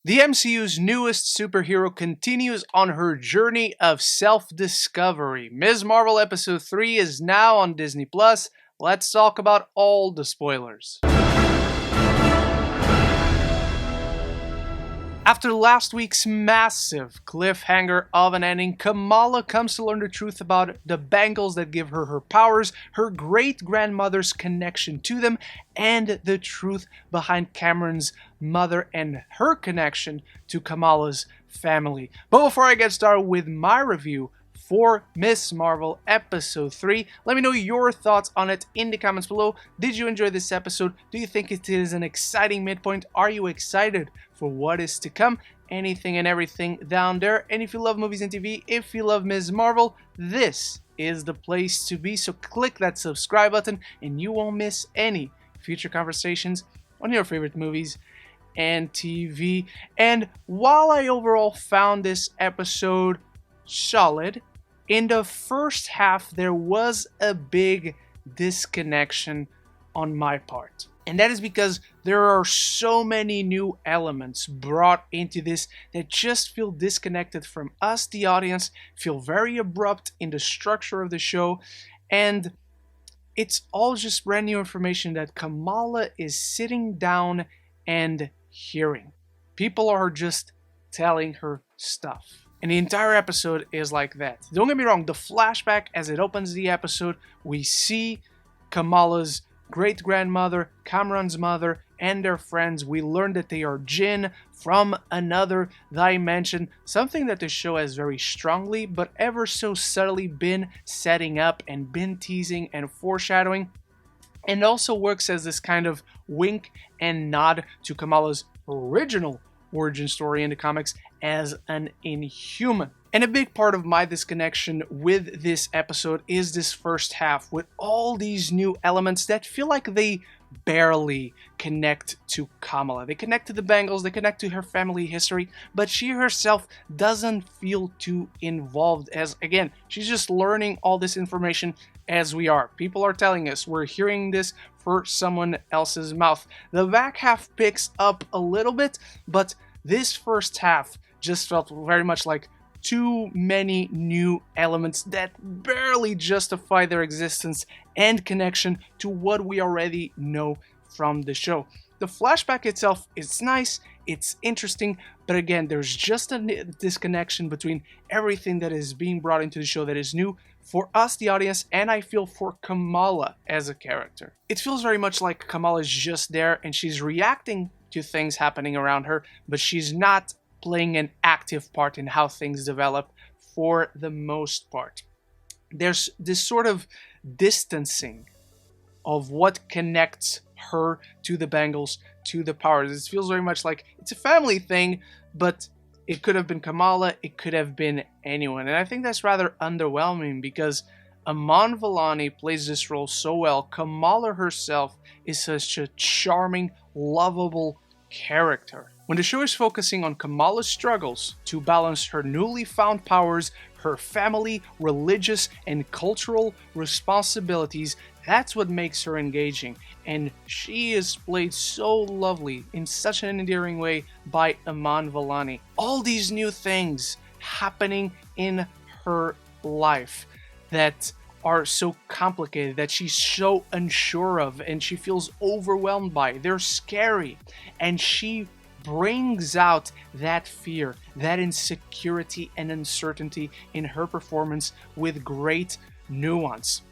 The MCU's newest superhero continues on her journey of self-discovery. Ms. Marvel Episode 3 is now on Disney Plus. Let's talk about all the spoilers. After last week's massive cliffhanger of an ending, Kamala comes to learn the truth about the bangles that give her her powers, her great-grandmother's connection to them, and the truth behind Cameron's mother and her connection to Kamala's family. But before I get started with my review for Ms. Marvel Episode 3, let me know your thoughts on it in the comments below. Did you enjoy this episode? Do you think it is an exciting midpoint? Are you excited for what is to come? Anything and everything down there. And if you love movies and TV, if you love Ms. Marvel, this is the place to be. So click that subscribe button and you won't miss any future conversations on your favorite movies and TV. And while I overall found this episode solid, in the first half there was a big disconnection on my part. And that is because there are so many new elements brought into this that just feel disconnected from us, the audience, feel very abrupt in the structure of the show, and it's all just brand new information that Kamala is sitting down and hearing. People are just telling her stuff. And the entire episode is like that. Don't get me wrong, the flashback as it opens the episode, we see Kamala's great-grandmother, Cameron's mother, and their friends. We learn that they are Jinn from another dimension, something that the show has very strongly, but ever so subtly been setting up and been teasing and foreshadowing, and also works as this kind of wink and nod to Kamala's original origin story in the comics as an Inhuman. And a big part of my disconnection with this episode is this first half, with all these new elements that feel like they barely connect to Kamala. They connect to the bangles, they connect to her family history, but she herself doesn't feel too involved, as again, she's just learning all this information as we are. People are telling us, we're hearing this for someone else's mouth. The back half picks up a little bit, but this first half just felt very much like too many new elements that barely justify their existence and connection to what we already know from the show. The flashback itself is nice, it's interesting, but again, there's just a disconnection between everything that is being brought into the show that is new for us, the audience, and I feel for Kamala as a character. It feels very much like Kamala is just there and she's reacting to things happening around her, but she's not playing an active part in how things develop for the most part. There's this sort of distancing of what connects her to the bangles, to the powers. It feels very much like it's a family thing, but it could have been Kamala, it could have been anyone. And I think that's rather underwhelming because Iman Vellani plays this role so well. Kamala herself is such a charming, lovable character. When the show is focusing on Kamala's struggles to balance her newly found powers, her family, religious, and cultural responsibilities, that's what makes her engaging. And she is played so lovely in such an endearing way by Iman Vellani. All these new things happening in her life that are so complicated, that she's so unsure of, and she feels overwhelmed by. They're scary, and she brings out that fear, that insecurity and uncertainty in her performance with great nuance.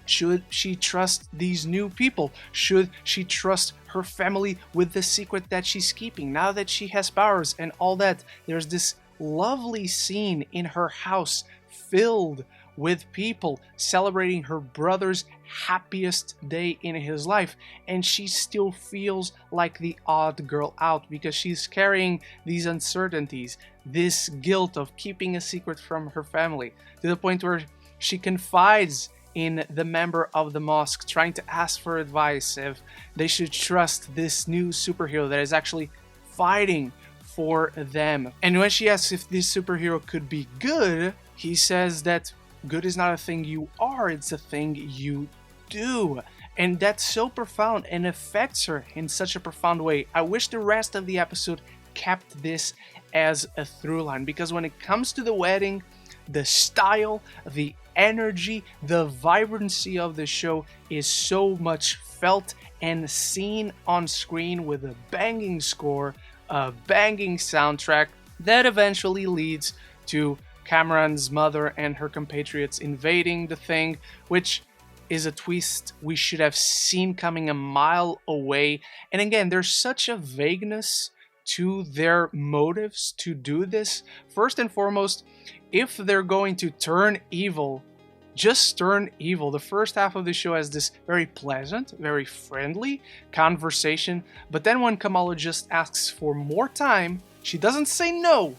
Should she trust these new people? Should she trust her family with the secret that she's keeping now that she has powers and all that? There's this lovely scene in her house filled with people celebrating her brother's happiest day in his life, and she still feels like the odd girl out because she's carrying these uncertainties, this guilt of keeping a secret from her family, to the point where she confides in the member of the mosque, trying to ask for advice if they should trust this new superhero that is actually fighting for them. And when she asks if this superhero could be good, he says that good is not a thing you are, it's a thing you do. And that's so profound and affects her in such a profound way. I wish the rest of the episode kept this as a through line, because when it comes to the wedding, the style, the energy, the vibrancy of the show is so much felt and seen on screen with a banging score, a banging soundtrack that eventually leads to Cameron's mother and her compatriots invading the thing, which is a twist we should have seen coming a mile away. And again, there's such a vagueness to their motives to do this. First and foremost, if they're going to turn evil, just turn evil. The first half of the show has this very pleasant, very friendly conversation, but then when Kamala just asks for more time, she doesn't say no.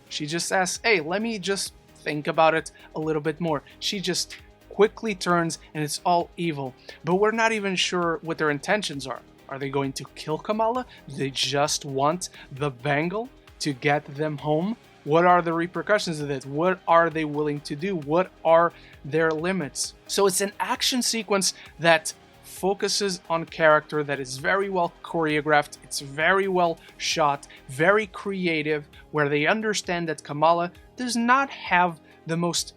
She just asks, hey, let me just think about it a little bit more. She just quickly turns and it's all evil. But we're not even sure what their intentions are. Are they going to kill Kamala? Do they just want the bangle to get them home? What are the repercussions of this? What are they willing to do? What are their limits? So it's an action sequence that focuses on character, that is very well choreographed, it's very well shot, very creative, where they understand that Kamala does not have the most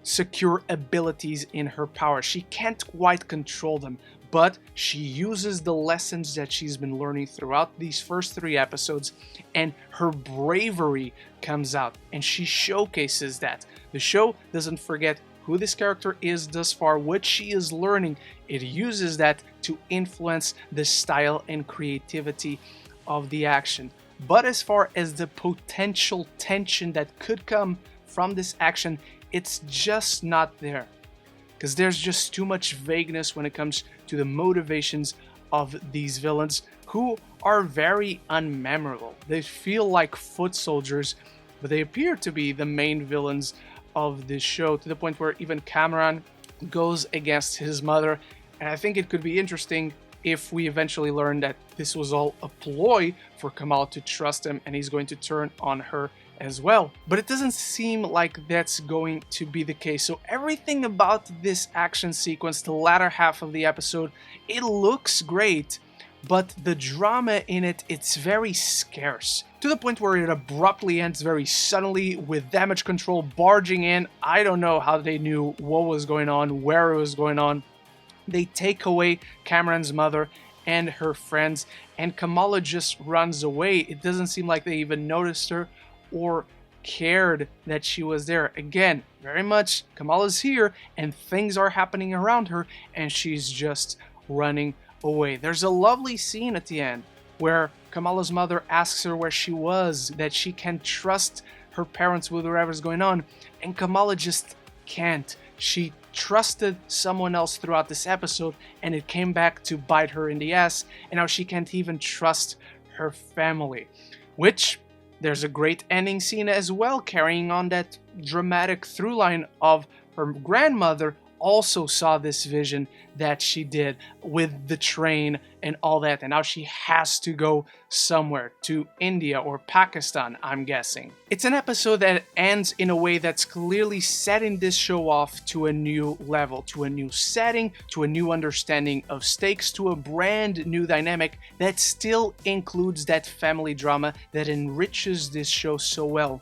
secure abilities in her power. She can't quite control them, but she uses the lessons that she's been learning throughout these first 3 episodes, and her bravery comes out, and she showcases that. The show doesn't forget who this character is thus far, what she is learning. It uses that to influence the style and creativity of the action. But as far as the potential tension that could come from this action, it's just not there. Because there's just too much vagueness when it comes to the motivations of these villains, who are very unmemorable. They feel like foot soldiers, but they appear to be the main villains of this show, to the point where even Cameron goes against his mother. And I think it could be interesting if we eventually learn that this was all a ploy for Kamala to trust him and he's going to turn on her as well. But it doesn't seem like that's going to be the case. So everything about this action sequence, the latter half of the episode, it looks great, but the drama in it, it's very scarce. To the point where it abruptly ends very suddenly with damage control barging in. I don't know how they knew what was going on, where it was going on. They take away Cameron's mother and her friends, and Kamala just runs away. It doesn't seem like they even noticed her or cared that she was there. Again, very much Kamala's here and things are happening around her and she's just running away. There's a lovely scene at the end where Kamala's mother asks her where she was, that she can trust her parents with whatever's going on, and Kamala just can't. She trusted someone else throughout this episode and it came back to bite her in the ass, and now she can't even trust her family. Which, there's a great ending scene as well, carrying on that dramatic through line of her grandmother also saw this vision that she did with the train and all that, and now she has to go somewhere, to India or Pakistan, I'm guessing. It's an episode that ends in a way that's clearly setting this show off to a new level, to a new setting, to a new understanding of stakes, to a brand new dynamic that still includes that family drama that enriches this show so well.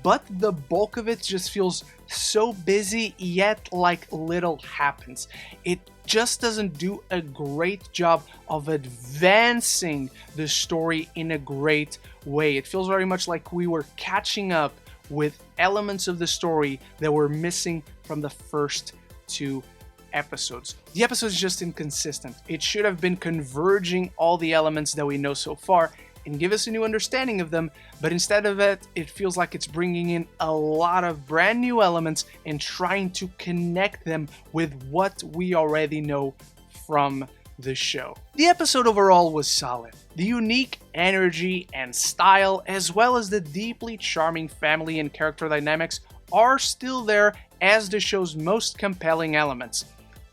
But the bulk of it just feels so busy, yet like little happens. It just doesn't do a great job of advancing the story in a great way. It feels very much like we were catching up with elements of the story that were missing from the first 2 episodes. The episode is just inconsistent. It should have been converging all the elements that we know so far and give us a new understanding of them, but instead of it, it feels like it's bringing in a lot of brand new elements and trying to connect them with what we already know from the show. The episode overall was solid. The unique energy and style, as well as the deeply charming family and character dynamics, are still there as the show's most compelling elements.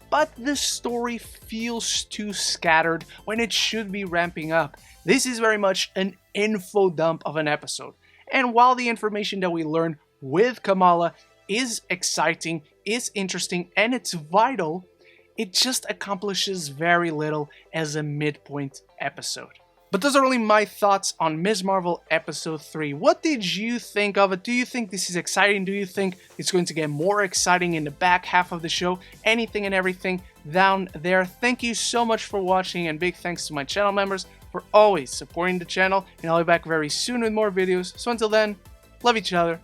But the story feels too scattered when it should be ramping up. This is very much an info dump of an episode. And while the information that we learn with Kamala is exciting, is interesting, and it's vital, it just accomplishes very little as a midpoint episode. But those are only my thoughts on Ms. Marvel Episode 3. What did you think of it? Do you think this is exciting? Do you think it's going to get more exciting in the back half of the show? Anything and everything down there. Thank you so much for watching, and big thanks to my channel members for always supporting the channel, and I'll be back very soon with more videos. So until then, love each other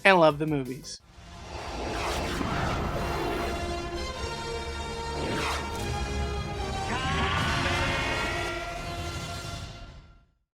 and love the movies.